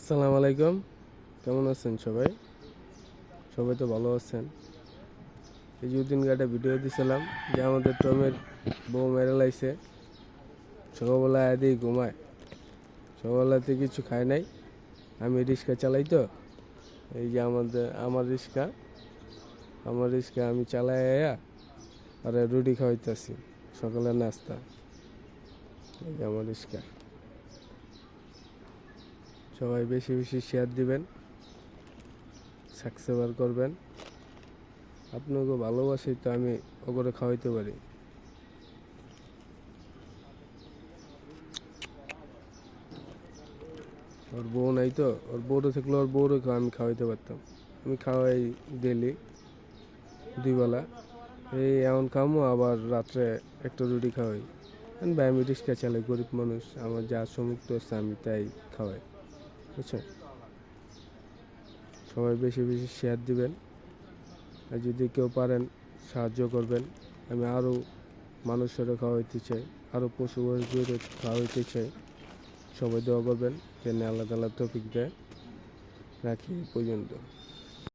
আসসালামু আলাইকুম। কেমন আছেন সবাই? সবাই তো ভালো আছেন। এই যে দিন একটা ভিডিও দিছিলাম যে আমাদের টমের বউ মেরে লাইছে। সকালবেলা আদি ঘুমায়, সকালবেলাতে কিছু খায় নাই। আমি রিক্সা চালাই তো, এই যে আমার রিক্সা আমি চালাই আর রুটি খাওয়াইতেছি সকালের নাস্তা। এই যে আমার রিক্সা। সবাই বেশি বেশি শেয়ার দিবেন, সাবস্ক্রাইব করবেন। আপনাকে ভালোবাসি তো আমি ওগুলো খাওয়াইতে পারি। ওর বউ নাই তো, ওর বউটা থাকলে ওর বউরে আমি খাওয়াইতে পারতাম। আমি খাওয়াই ডেলি 2 বেলা। এই এমন খামো, আবার রাত্রে একটা রুটি খাওয়াই। ভাই আমি রিক্সা চালাই, গরিব মানুষ, আমার যা সমুক্ত আছে আমি তাই খাওয়াই, বুঝছেন? সবাই বেশি বেশি শেয়ার দিবেন, আর যদি কেউ পারেন সাহায্য করবেন। আমি আরও মানুষেরও খাওয়াইতে চাই, আরও পশু পাখিদেরও খাওয়াইতে চাই। সবাই দোয়া করবেন যেন আল্লাহ তাআলা তৌফিক দেয়। রাখি এই পর্যন্ত।